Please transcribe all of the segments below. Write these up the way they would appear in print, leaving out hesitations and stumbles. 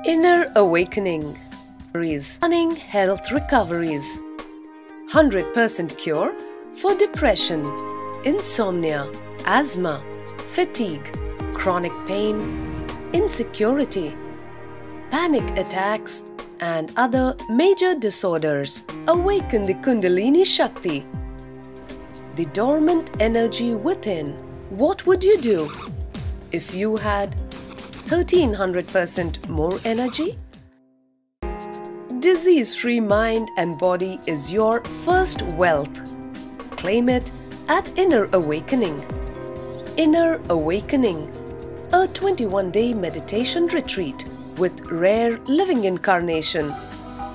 Inner awakening. Stunning health recoveries. 100% cure for depression, insomnia, asthma, fatigue, chronic pain, insecurity, panic attacks, and other major disorders. Awaken the Kundalini Shakti, the dormant energy within. What would you do if you had 1300% more energy? Disease-free mind and body is your first wealth. Claim it at Inner Awakening. Inner Awakening, a 21-day meditation retreat with rare living incarnation.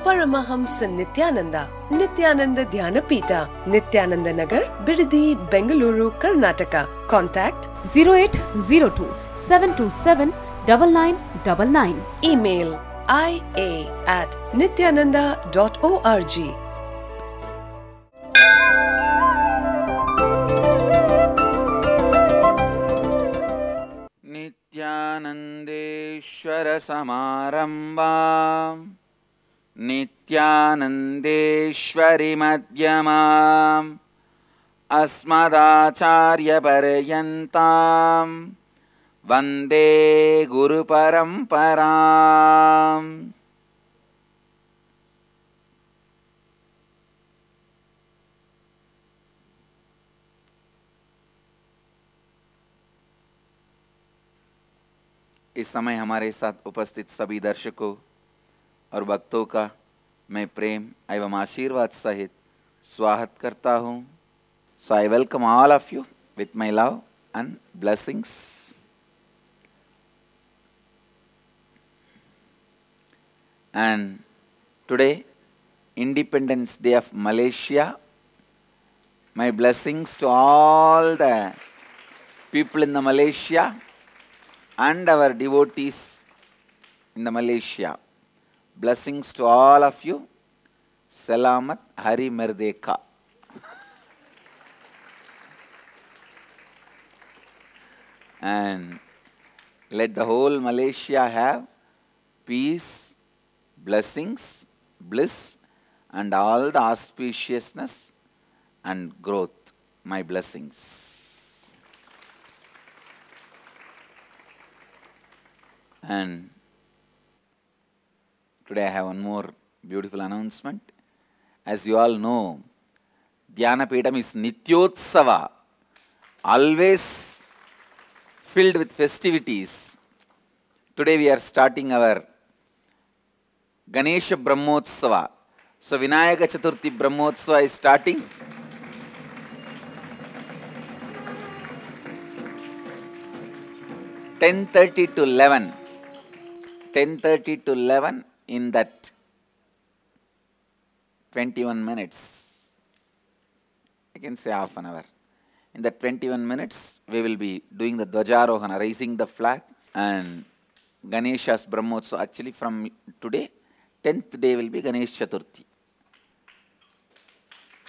Paramahamsa Nityananda, Nityananda Dhyanapita, Nityananda Nagar, Bidadi, Bengaluru, Karnataka. Contact 0802 727 9999. Email ia@nityananda.org. नित्यानन्देश्वर समारम्भाम् नित्यानन्देश्वरि मध्यमाम् अस्मदाचार्यपर्यन्ताम् वन्दे गुरुपरम्पराम्. इस समय हमारे साथ उपस्थित सभी दर्शकों और भक्तों का मैं प्रेम एवं आशीर्वाद सहित स्वागत करता हूँ. So I welcome all of you with my love and blessings. And today, Independence Day of Malaysia. My blessings to all the people in the Malaysia and our devotees in the Malaysia. Blessings to all of you. Selamat Hari Merdeka. And let the whole Malaysia have peace, blessings, bliss, and all the auspiciousness and growth. My blessings. And today I have one more beautiful announcement. As you all know, Dhyanapetham is Nityotsava, always filled with festivities. Today we are starting our Ganesha Brahmotsavam. So Vinayaka Chaturthi Brahmotsava is starting. (10:30 to 11). 10:30 to 11 in that 21 minutes. I can say half an hour. In that 21 minutes, we will be doing the Dvajarohana, raising the flag, and Ganesha's Brahmotsavam. Actually, from today, 10th day will be Ganesh Chaturthi.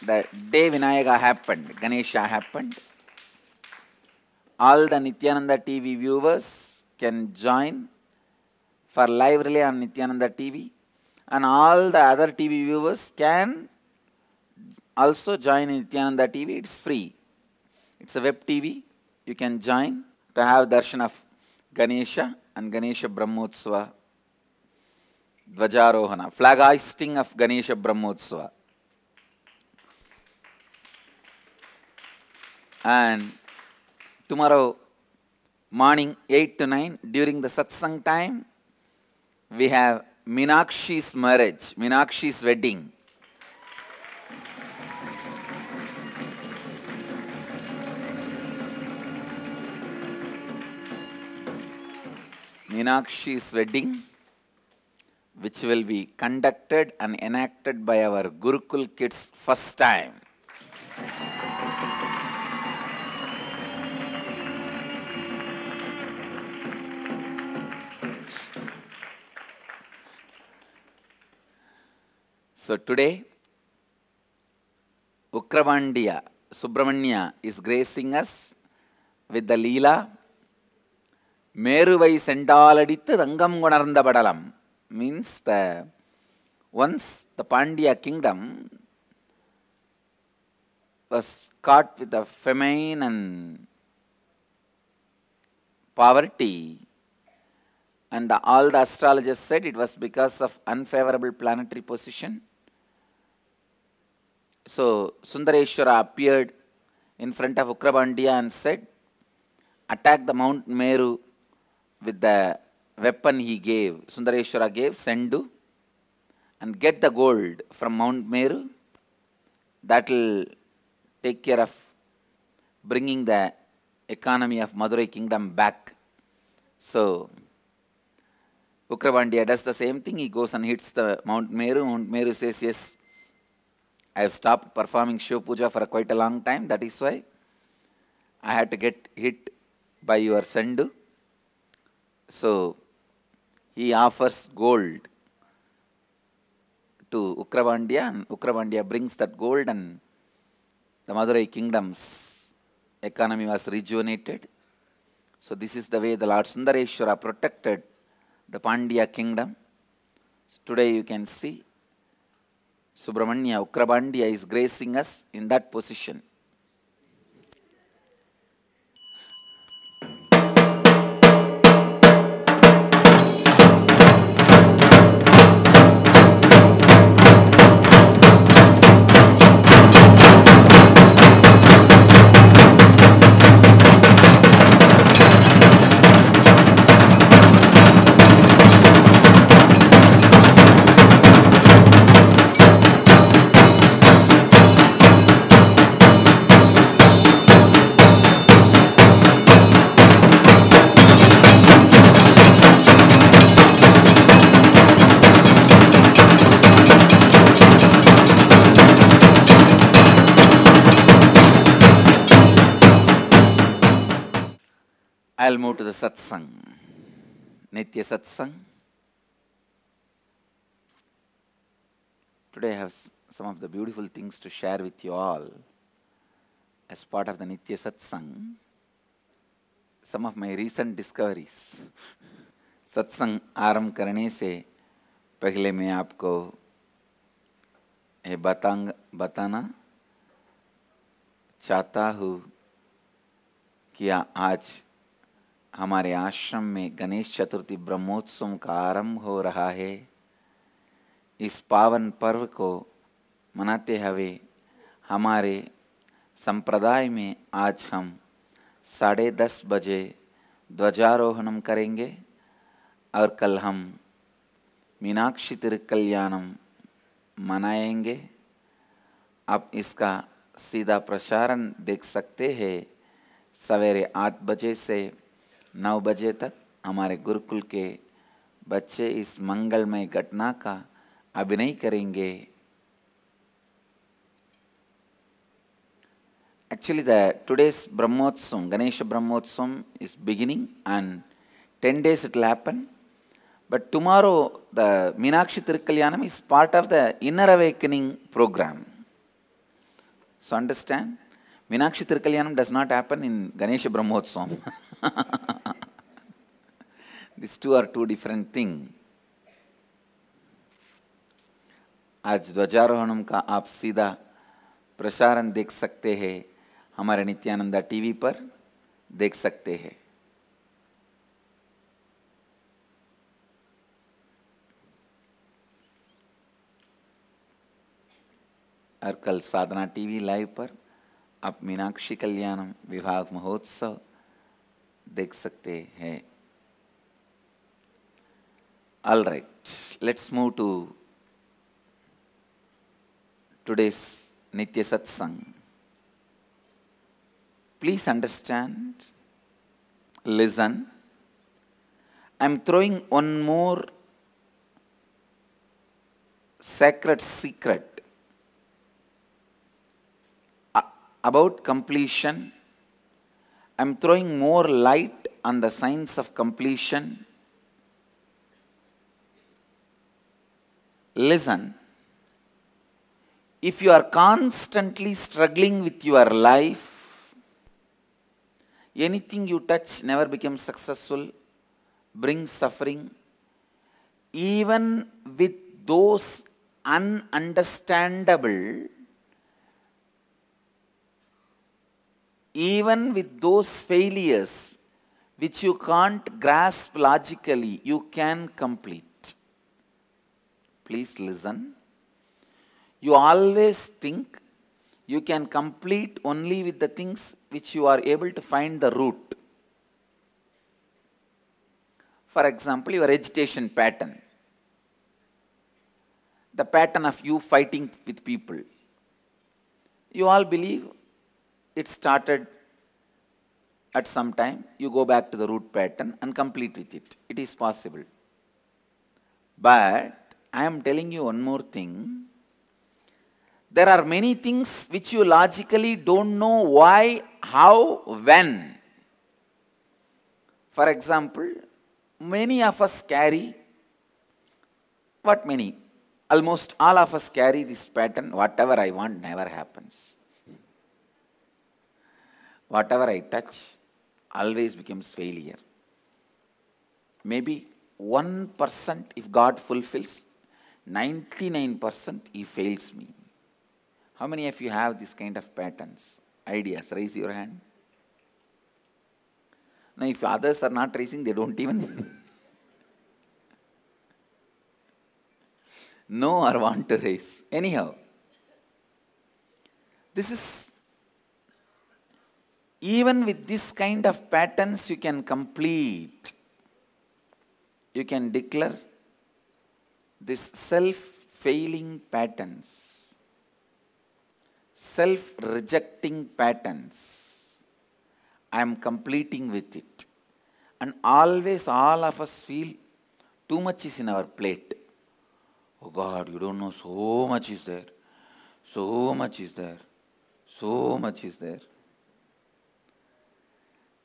The day Vinayaka happened, Ganesha happened. All the Nityananda TV viewers can join for live relay on Nityananda TV, and all the other TV viewers can also join in Nityananda TV. It's free. It's a web TV. You can join to have darshan of Ganesha and Ganesha Brahmotsavam, Dvajarohana, flag hoisting of Ganesha Brahmotsavam. And tomorrow morning 8 to 9 during the satsang time, we have Meenakshi's marriage, Meenakshi's wedding. Meenakshi's wedding, which will be conducted and enacted by our Gurukul kids first time. So today, Ukravandiya Subramanya is gracing us with the Leela Meruvai Sendaladitu Rangam Gunaranda Badalam. means once the Pandya kingdom was caught with the famine and poverty, and all the astrologers said it was because of unfavorable planetary position. So Sundareshwara appeared in front of Ukrabandya and said, attack the Mount Meru with the weapon he gave, Sundareshwara gave, Sendu, and get the gold from Mount Meru. That will take care of bringing the economy of Madurai kingdom back. So Ukrabandya does the same thing. He goes and hits the Mount Meru. Mount Meru says, yes, I have stopped performing Shiva Puja for quite a long time. That is why I had to get hit by your Sendu. So he offers gold to Ukrabandya, and Ukrabandya brings that gold, and the Madurai kingdom's economy was rejuvenated. So this is the way the Lord Sundareshwara protected the Pandya kingdom. So today you can see Subramanya, Ukrabandya is gracing us in that position. I'll move to the satsang, Nitya satsang. Today I have some of the beautiful things to share with you all as part of the Nitya satsang. Some of my recent discoveries. सत्संग आरंभ करने से पहले मैं आपको ये बताना चाहता हूँ कि आज हमारे आश्रम में गणेश चतुर्थी ब्रह्मोत्सव का आरंभ हो रहा है। इस पावन पर्व को मनाते हुए हमारे संप्रदाय में आज हम 10:30 बजे ध्वजारोहणम करेंगे और कल हम मीनाक्षी तिरुकल्याणम मनाएंगे। आप इसका सीधा प्रसारण देख सकते हैं। सवेरे 8 बजे से 9 बजे तक हमारे गुरुकुल के बच्चे इस मंगलमय घटना का अभिनय करेंगे। Actually, today's Brahmotsavam, Ganesha Brahmotsavam is beginning, and 10 days it will happen. But tomorrow, the Meenakshi Tirukalyanam is part of the Inner Awakening program. So understand, Meenakshi Tirukalyanam does not happen in Ganesha Brahmotsavam. These two are two different things. आज ध्वजारोहणम का आप सीधा प्रसारण देख सकते हैं, हमारे Nityananda TV पर देख सकते हैं। और कल साधना टीवी लाइव पर आप मीनाक्षी कल्याणम विवाह महोत्सव देख सकते हैं। All right, let's move to today's Nitya Satsang. Please understand, listen. I'm throwing one more sacred secret about completion. I'm throwing more light on the science of completion. Listen. If you are constantly struggling with your life, anything you touch never becomes successful, brings suffering. even with those ununderstandable, even with those failures which you can't grasp logically, you can complete. Please listen. You always think you can complete only with the things which you are able to find the root. For example, your agitation pattern. The pattern of you fighting with people. You all believe it started at some time. You go back to the root pattern and complete with it. It is possible. But I am telling you one more thing. There are many things which you logically don't know why, how, when. For example, many of us carry, what many? Almost all of us carry this pattern, whatever I want never happens. Whatever I touch always becomes failure. Maybe 1% if God fulfills, 99% He fails me. How many of you have this kind of patterns, ideas? Raise your hand. Now, if others are not raising, they don't even know or want to raise. Anyhow, this is, even with this kind of patterns you can complete. You can declare this self-failing patterns, self-rejecting patterns. I am completing with it. And always all of us feel too much is in our plate. Oh God, you don't know, so much is there. So much is there. So much is there.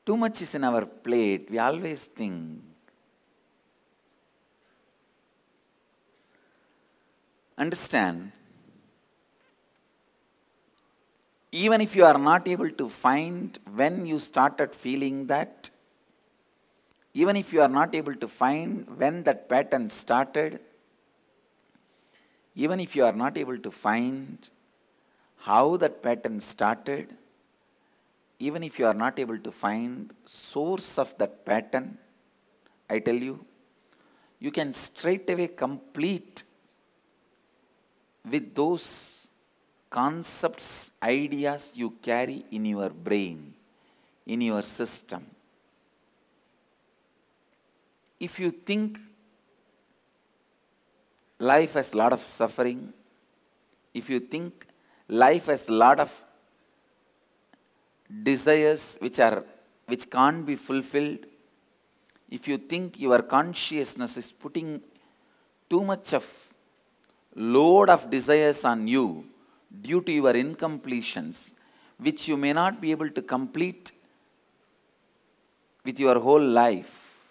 Too much is in our plate. We always think. Understand, even if you are not able to find when you started feeling that, even if you are not able to find when that pattern started, even if you are not able to find how that pattern started, even if you are not able to find source of that pattern, I tell you, you can straight away complete with those concepts, ideas you carry in your brain, in your system. If you think life has a lot of suffering, if you think life has a lot of desires which can't be fulfilled, if you think your consciousness is putting too much of load of desires on you due to your incompletions, which you may not be able to complete with your whole life,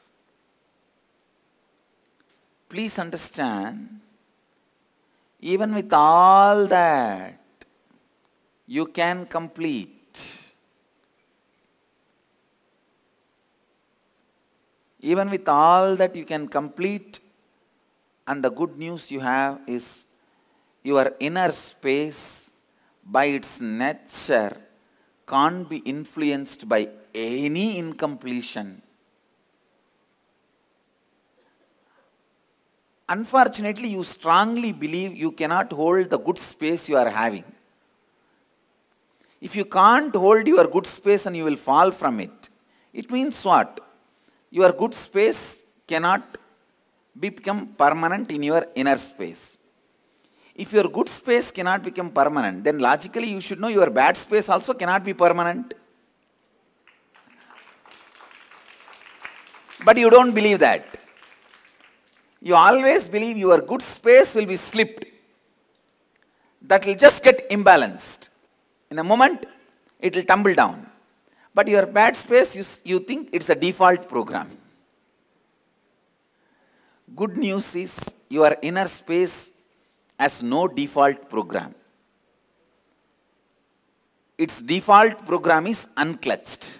please understand, even with all that, you can complete. Even with all that you can complete, and the good news you have is your inner space by its nature can't be influenced by any incompletion. Unfortunately, you strongly believe you cannot hold the good space you are having. If you can't hold your good space and you will fall from it, it means what? Your good space cannot become permanent in your inner space. If your good space cannot become permanent, then logically you should know your bad space also cannot be permanent. But you don't believe that. You always believe your good space will be slipped. That will just get imbalanced. In a moment, it will tumble down. But your bad space, you think it's a default program. Good news is your inner space has no default program. Its default program is unclutched.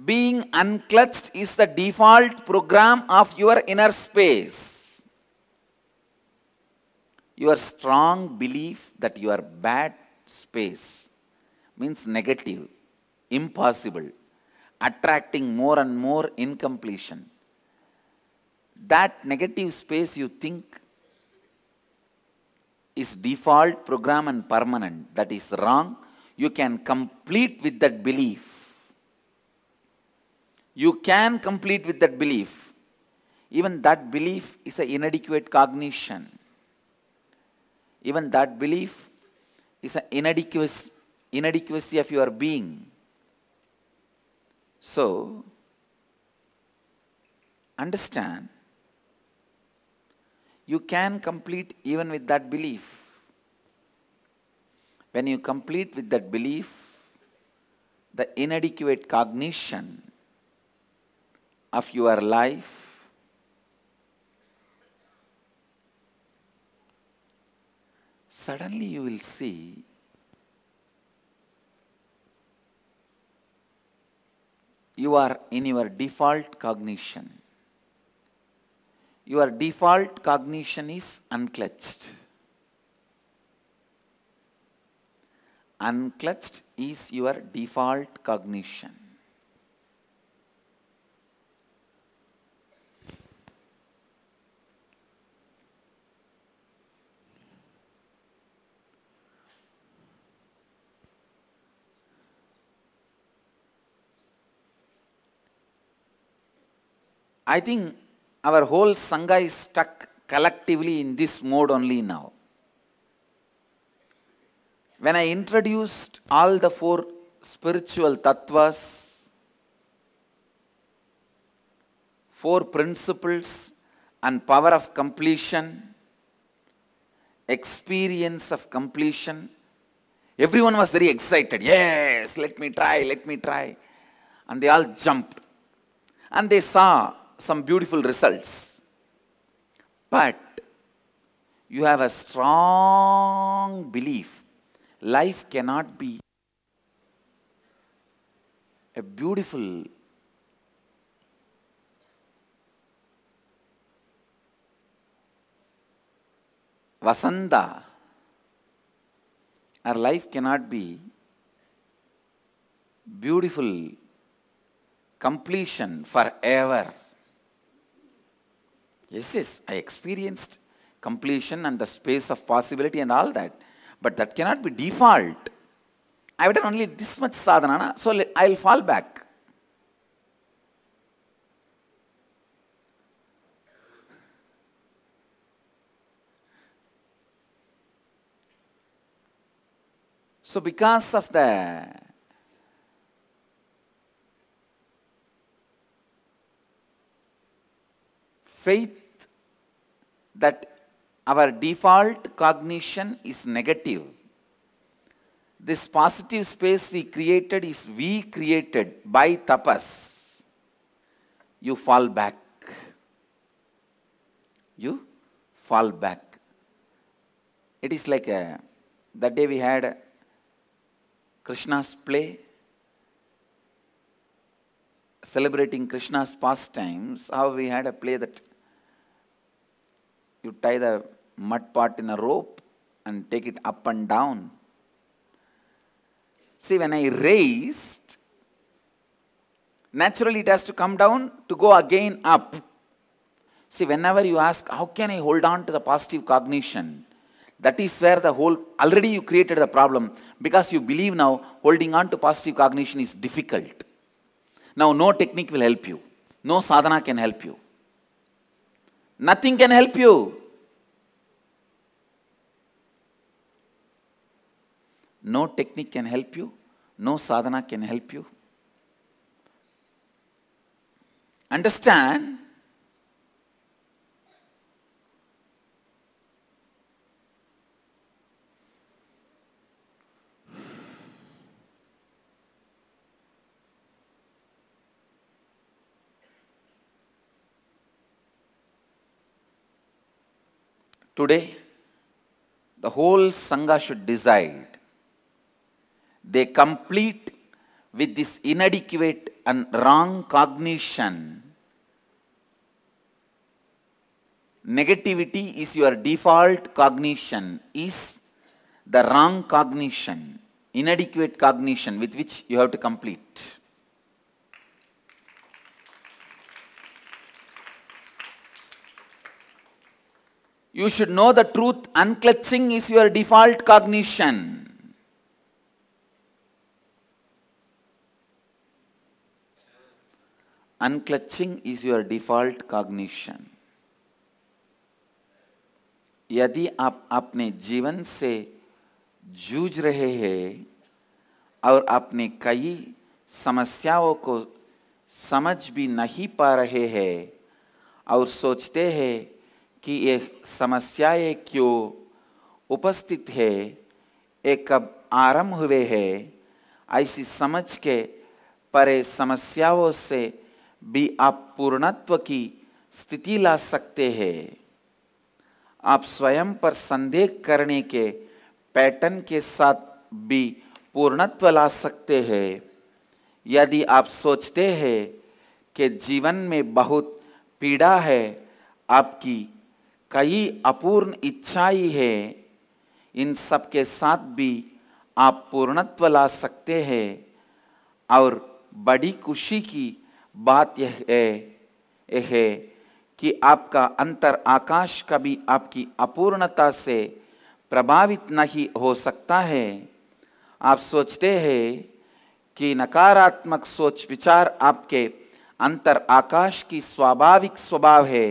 Being unclutched is the default program of your inner space. Your strong belief that you are bad space means negative, impossible, attracting more and more incompletion. That negative space you think is default program and permanent. That is wrong. You can complete with that belief. You can complete with that belief. Even that belief is an inadequate cognition. Even that belief is an inadequacy of your being. So, understand, you can complete even with that belief. When you complete with that belief, the inadequate cognition of your life suddenly you will see you are in your default cognition. Your default cognition is unclutched. Unclutched is your default cognition. I think our whole Sangha is stuck collectively in this mode only now. When I introduced all the 4 spiritual tattvas, 4 principles and power of completion, experience of completion, everyone was very excited. Yes, let me try. And they all jumped. And they saw some beautiful results. But you have a strong belief. Life cannot be a beautiful Vasanta. Our life cannot be beautiful completion forever. Yes, I experienced completion and the space of possibility and all that. But that cannot be default. I have done only this much sadhana, so I will fall back. So because of the faith that our default cognition is negative, this positive space we created is we created by tapas. You fall back. You fall back. It is like that day we had Krishna's play, celebrating Krishna's pastimes. How we had a play that you tie the mud pot in a rope and take it up and down. See, when I raised, naturally it has to come down to go again up. See, whenever you ask, how can I hold on to the positive cognition? That is where the whole, already you created the problem, because you believe now holding on to positive cognition is difficult. Now no technique will help you. No sadhana can help you. Nothing can help you. No technique can help you. No sadhana can help you. Understand? Today, the whole Sangha should decide. They complete with this inadequate and wrong cognition. Negativity is your default cognition, is the wrong cognition, inadequate cognition with which you have to complete. You should know the truth. Unclutching is your default cognition. Unclutching is your default cognition. यदि आप अपने जीवन से जूझ रहे हैं और अपने कई समस्याओं को समझ भी नहीं पा रहे हैं और सोचते हैं कि ये समस्याएं क्यों उपस्थित है, ये कब आरंभ हुए हैं, ऐसी समझ के परे समस्याओं से भी आप पूर्णत्व की स्थिति ला सकते हैं। आप स्वयं पर संदेह करने के पैटर्न के साथ भी पूर्णत्व ला सकते हैं। यदि आप सोचते हैं कि जीवन में बहुत पीड़ा है, आपकी कई अपूर्ण इच्छाएं हैं, इन सब के साथ भी आप पूर्णत्व ला सकते हैं। और बड़ी खुशी की बात यह है कि आपका अंतर आकाश कभी आपकी अपूर्णता से प्रभावित नहीं हो सकता है। आप सोचते हैं कि नकारात्मक सोच विचार आपके अंतर आकाश की स्वाभाविक स्वभाव है,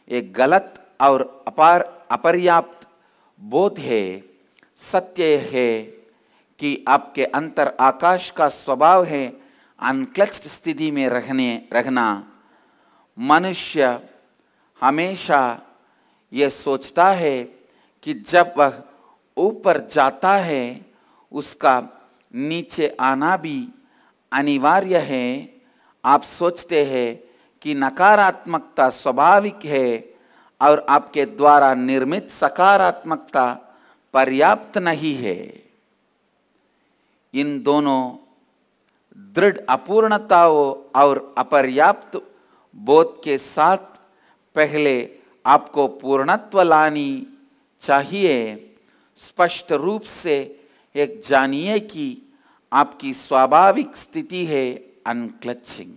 एक गलत और अपर्याप्त बोध है। सत्य है कि आपके अंतर आकाश का स्वभाव है अनक्लच्ड स्थिति में रहना। मनुष्य हमेशा यह सोचता है कि जब वह ऊपर जाता है उसका नीचे आना भी अनिवार्य है। आप सोचते हैं कि नकारात्मकता स्वाभाविक है और आपके द्वारा निर्मित सकारात्मकता पर्याप्त नहीं है। इन दोनों दृढ़ अपूर्णताओं और अपर्याप्त बोध के साथ पहले आपको पूर्णत्व लानी चाहिए। स्पष्ट रूप से एक जानिए कि आपकी स्वाभाविक स्थिति है अनक्लचिंग।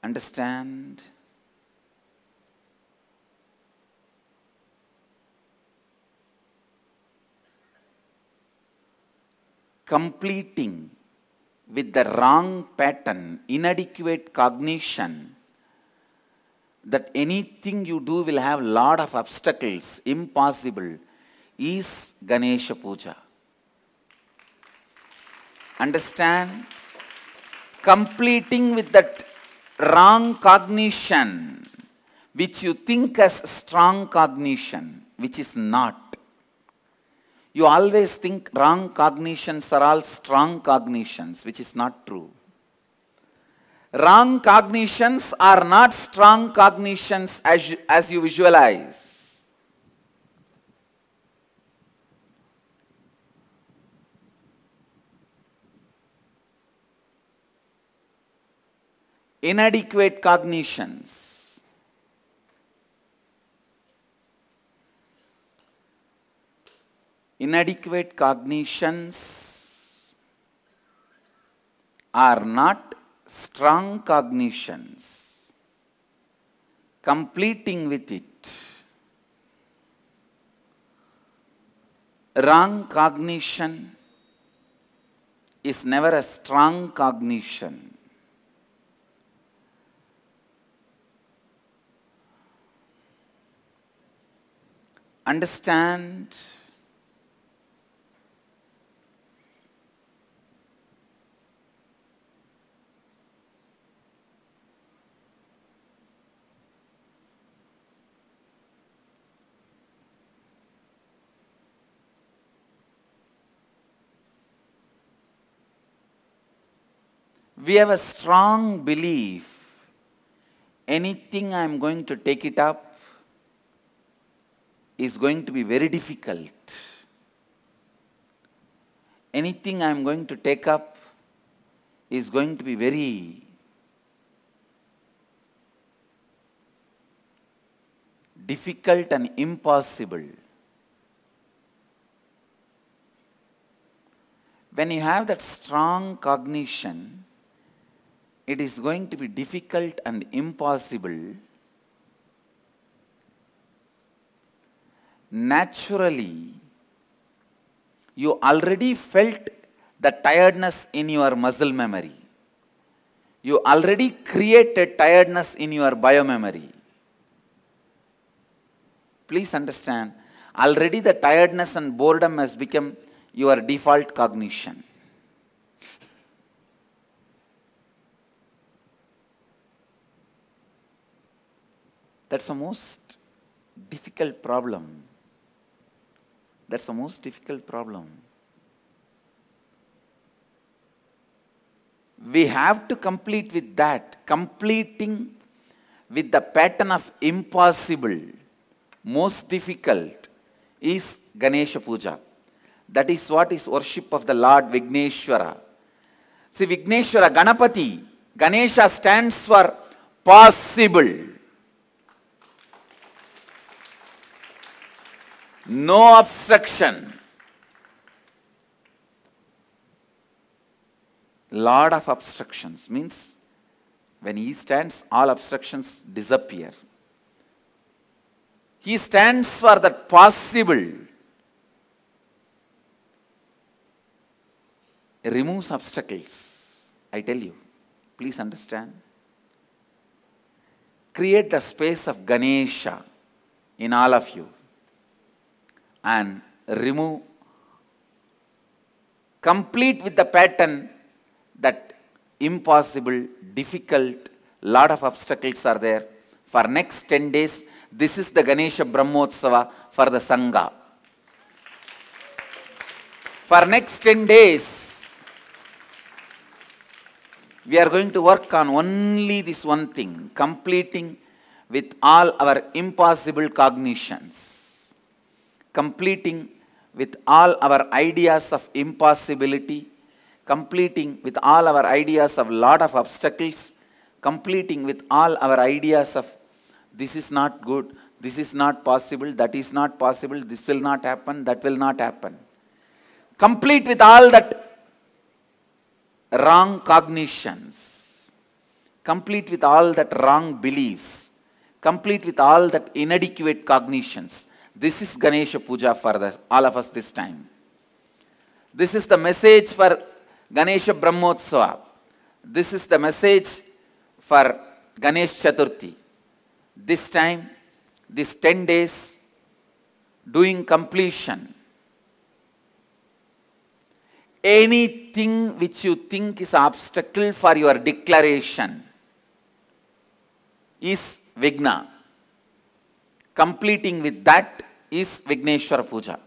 Understand? Completing with the wrong pattern, inadequate cognition, that anything you do will have lot of obstacles, impossible, is Ganesha Puja. Understand? Completing with that wrong cognition, which you think as strong cognition, which is not. You always think wrong cognitions are all strong cognitions, which is not true. Wrong cognitions are not strong cognitions as you visualize. Inadequate cognitions. Inadequate cognitions are not strong cognitions. Completing with it. Wrong cognition is never a strong cognition. Understand? We have a strong belief anything I am going to take it up is going to be very difficult. Anything I am going to take up is going to be very difficult and impossible. When you have that strong cognition, it is going to be difficult and impossible. Naturally, you already felt the tiredness in your muscle memory. You already created tiredness in your biomemory. Please understand, already the tiredness and boredom has become your default cognition. That's the most difficult problem. That's the most difficult problem. We have to complete with that. Completing with the pattern of impossible, most difficult, is Ganesha Puja. That is what is worship of the Lord Vigneshwara. See, Vigneshwara, Ganapati, Ganesha stands for possible. No obstruction. Lord of obstructions means when he stands, all obstructions disappear. He stands for that possible. Removes obstacles. I tell you, please understand. Create the space of Ganesha in all of you and remove, complete with the pattern that impossible, difficult, lot of obstacles are there. For next 10 days, this is the Ganesha Brahmotsava for the Sangha. For next 10 days, we are going to work on only this one thing, completing with all our impossible cognitions. Completing with all our ideas of impossibility, completing with all our ideas of lot of obstacles, completing with all our ideas of this is not good, this is not possible, that is not possible, this will not happen, that will not happen. Complete with all that wrong cognitions, complete with all that wrong beliefs, complete with all that inadequate cognitions. This is Ganesha Puja for all of us this time. This is the message for Ganesha Brahmotsava. This is the message for Ganesh Chaturthi. This time, this 10 days, doing completion. Anything which you think is obstacle for your declaration is Vigna. Completing with that is Vigneshwara Puja.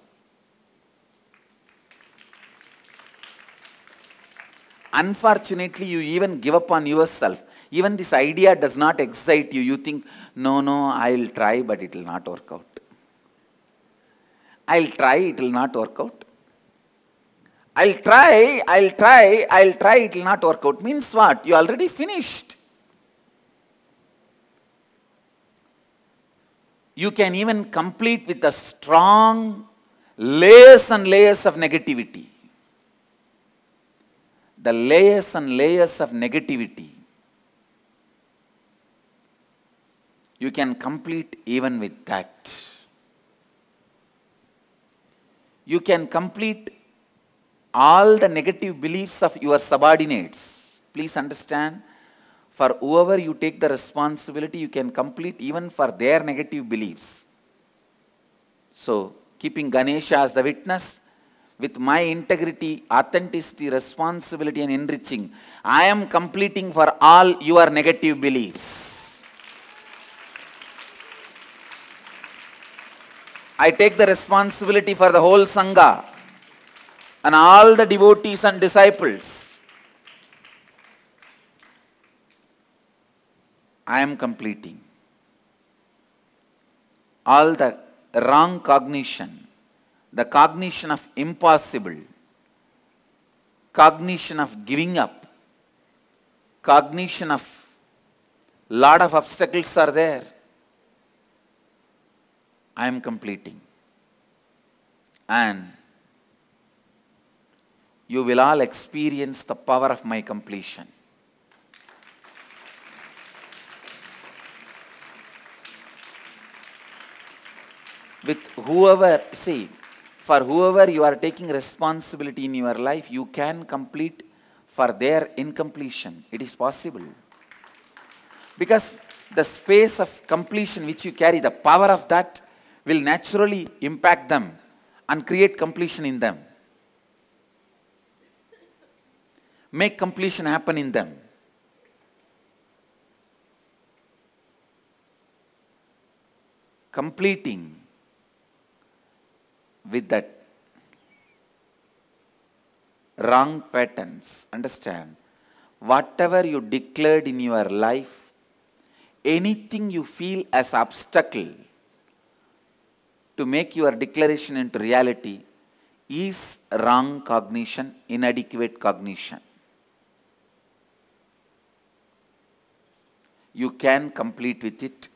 Unfortunately, you even give up on yourself. Even this idea does not excite you. You think, no, I'll try, but it will not work out. I'll try, it will not work out. I'll try, it will not work out. Means what? You already finished. You can even complete with the strong layers and layers of negativity. The layers and layers of negativity. You can complete even with that. You can complete all the negative beliefs of your subordinates. Please understand. For whoever you take the responsibility, you can complete even for their negative beliefs. So, keeping Ganesha as the witness, with my integrity, authenticity, responsibility and enriching, I am completing for all your negative beliefs. I take the responsibility for the whole Sangha and all the devotees and disciples. I am completing. All the wrong cognition, the cognition of impossible, cognition of giving up, cognition of lot of obstacles are there. I am completing. And you will all experience the power of my completion. With whoever, see, for whoever you are taking responsibility in your life, you can complete for their incompletion. It is possible. Because the space of completion which you carry, the power of that will naturally impact them and create completion in them. Make completion happen in them. Completing with that wrong patterns. Understand, whatever you declared in your life, anything you feel as obstacle to make your declaration into reality is wrong cognition, inadequate cognition. You can complete with it.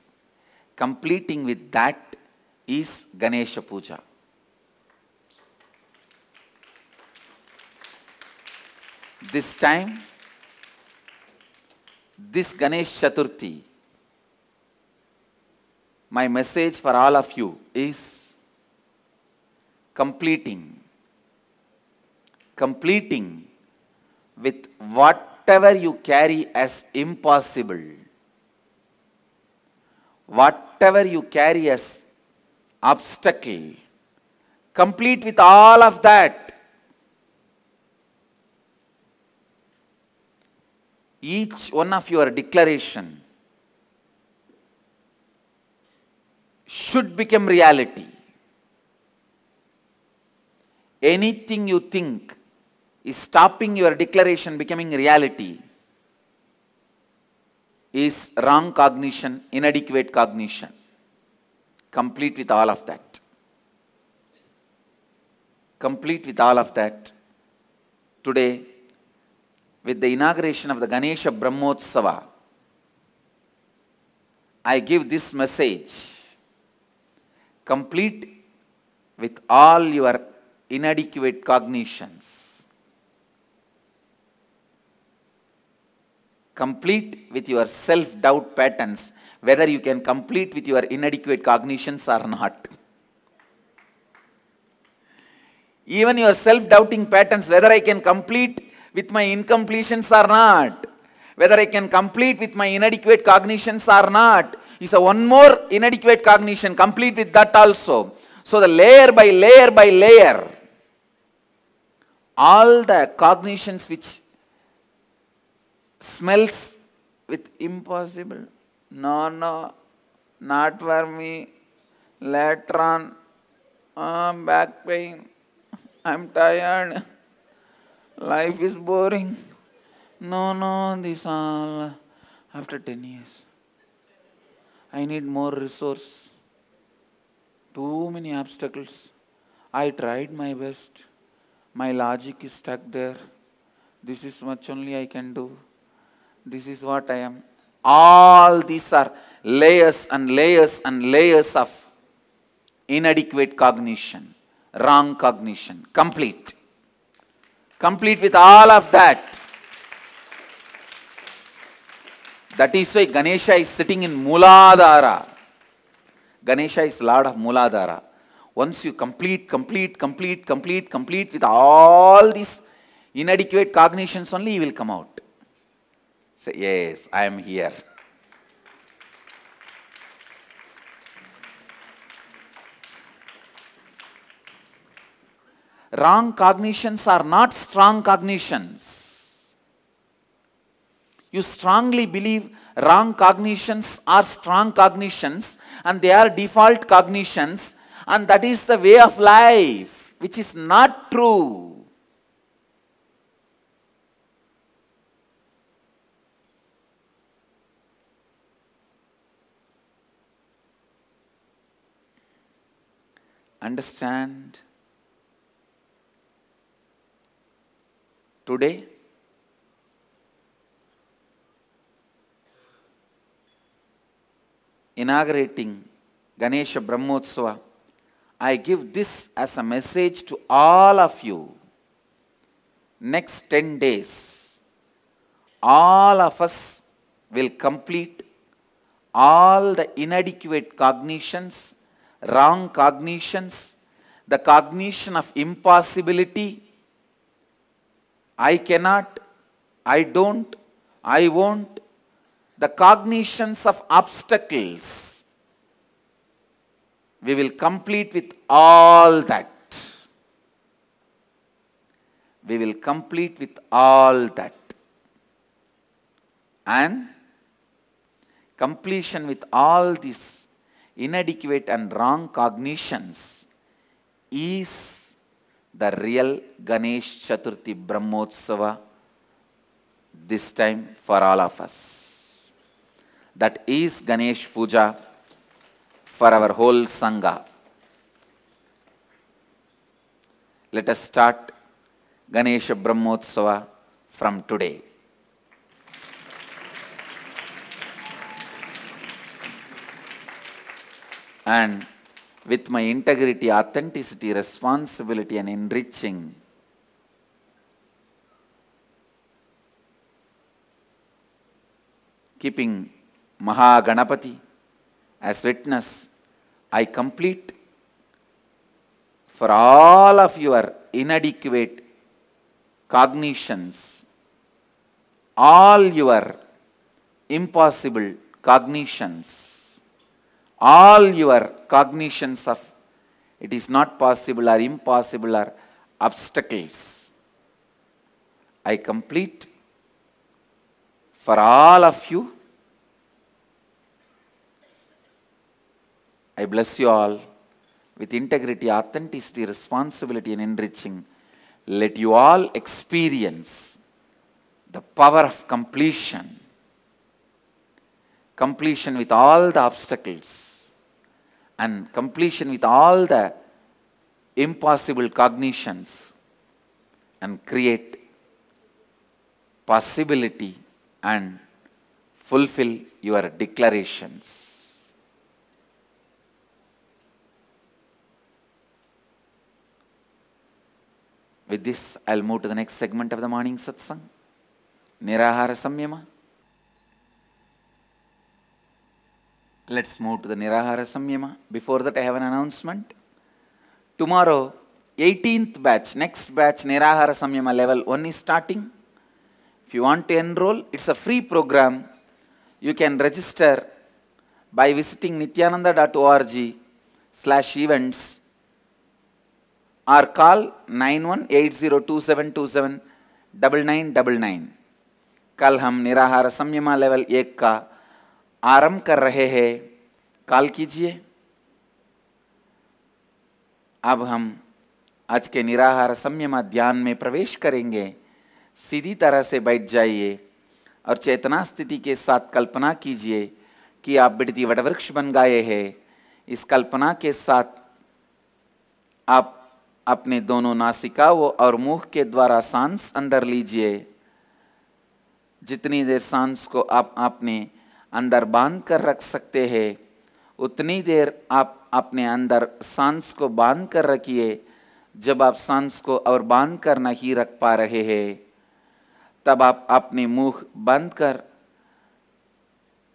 Completing with that is Ganesha Puja. This time, this Ganesh Chaturthi, my message for all of you is completing with whatever you carry as impossible, whatever you carry as obstacle, complete with all of that. Each one of your declaration should become reality. Anything you think is stopping your declaration becoming reality is wrong cognition, inadequate cognition. Complete with all of that. Complete with all of that. Today, with the inauguration of the Ganesha Brahmotsavam, I give this message. Complete with all your inadequate cognitions. Complete with your self-doubt patterns, whether you can complete with your inadequate cognitions or not. Even your self-doubting patterns, whether I can complete with my incompletions or not, whether I can complete with my inadequate cognitions or not, is a one more inadequate cognition. Complete with that also. So the layer by layer by layer, all the cognitions which smells with impossible, no, not for me, later on, back pain, I'm tired, life is boring. No, this all after 10 years. I need more resource. Too many obstacles. I tried my best. My logic is stuck there. This is much only I can do. This is what I am. All these are layers and layers and layers of inadequate cognition, wrong cognition. Complete. Complete with all of that. That is why Ganesha is sitting in Mooladhara. Ganesha is Lord of Mooladhara. Once you complete with all these inadequate cognitions only, you will come out. Say, yes, I am here. Wrong cognitions are not strong cognitions. You strongly believe wrong cognitions are strong cognitions and they are default cognitions, and that is the way of life, which is not true. understand today inaugurating Ganesha Brahmotsava, I give this as a message to all of you. Next 10 days, all of us will complete all the inadequate cognitions, wrong cognitions, the cognition of impossibility, I cannot, I don't, I won't, the cognitions of obstacles. We will complete with all that. We will complete with all that. And completion with all these inadequate and wrong cognitions is the real Ganesh Chaturthi Brahmotsava this time for all of us. That is Ganesh Puja for our whole Sangha. Let us start Ganesha Brahmotsava from today. And with my integrity, authenticity, responsibility and enriching, keeping Maha Ganapati as witness, I complete for all of your inadequate cognitions, all your impossible cognitions, all your cognitions of it is not possible or impossible or obstacles. I complete for all of you. I bless you all with integrity, authenticity, responsibility and enriching. Let you all experience the power of completion. Completion with all the obstacles and completion with all the impossible cognitions and create possibility and fulfill your declarations. With this, I'll move to the next segment of the morning satsang, Nirahara Samyama. Let's move to the Nirahara Samyama. Before that, I have an announcement. Tomorrow, 18th batch, next batch, Nirahara Samyama level 1 is starting. If you want to enroll, it's a free program. You can register by visiting nityananda.org/events or call 918027279999. कल हम निराहार संयमा level 1 का आरंभ कर रहे हैं, call कीजिए। अब हम आज के निराहार संयमा ध्यान में प्रवेश करेंगे। सीधी तरह से बैठ जाइए और चेतना स्थिति के साथ कल्पना कीजिए कि आप बिड़ती वटवृक्ष बन गए हैं। इस कल्पना के साथ आप अपने दोनों नासिकाओं और मुख के द्वारा सांस अंदर लीजिए। जितनी देर सांस को आप अपने अंदर बांध कर रख सकते हैं, उतनी देर आप अपने अंदर सांस को बांध कर रखिए। जब आप सांस को और बांध कर नहीं रख पा रहे हैं, तब आप अपने मुंह बंद कर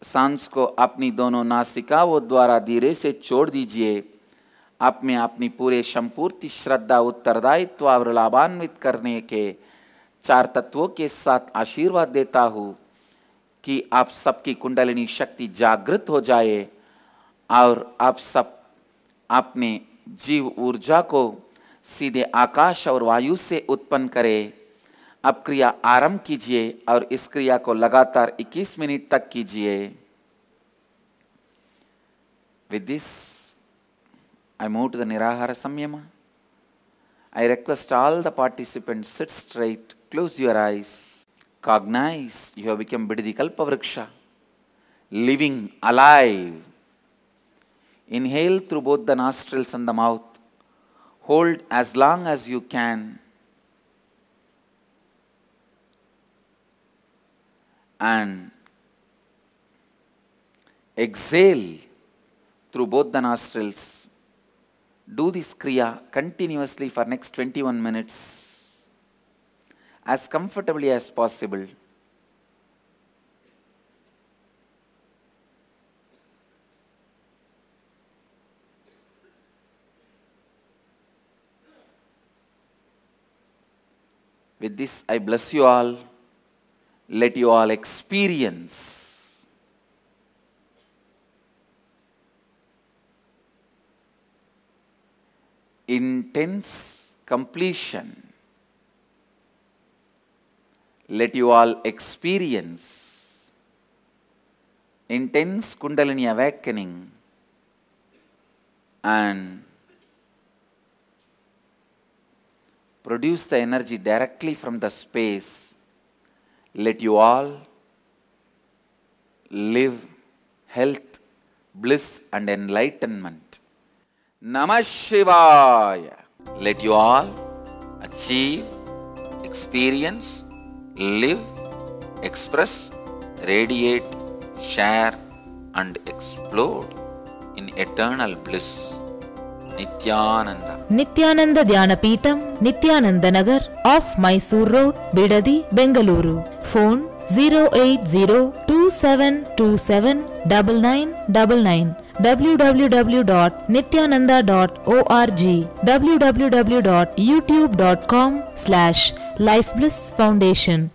सांस को अपनी दोनों नासिकाओं द्वारा धीरे से छोड़ दीजिए। आप में अपनी पूरे संपूर्ण श्रद्धा, उत्तरदायित्व और लाभान्वित करने के 4 तत्वों के साथ आशीर्वाद देता हूँ कि आप सबकी कुंडलिनी शक्ति जागृत हो जाए और आप सब अपने जीव ऊर्जा को सीधे आकाश और वायु से उत्पन्न करें। अब क्रिया आरंभ कीजिए और इस क्रिया को लगातार 21 मिनट तक कीजिए। With this, I move to the Nirahara Samyama. I request all the participants sit straight, close your eyes, cognize you have become Bididi Kalpavriksha, living, alive. Inhale through both the nostrils and the mouth Hold as long as you can. And exhale through both the nostrils. Do this kriya continuously for next 21 minutes as comfortably as possible. With this, I bless you all. Let you all experience intense completion. Let you all experience intense Kundalini awakening and produce the energy directly from the space. Let you all live health, bliss and enlightenment. Namah Shivaya. Let you all achieve, experience, live, express, radiate, share and explode in eternal bliss. Nityananda. Nityananda Dhyanapitham, Nityananda Nagar, off Mysore Road, Bidadi, Bengaluru. Phone 08027279999. www.nityananda.org. www.youtube.com/Life Bliss Foundation.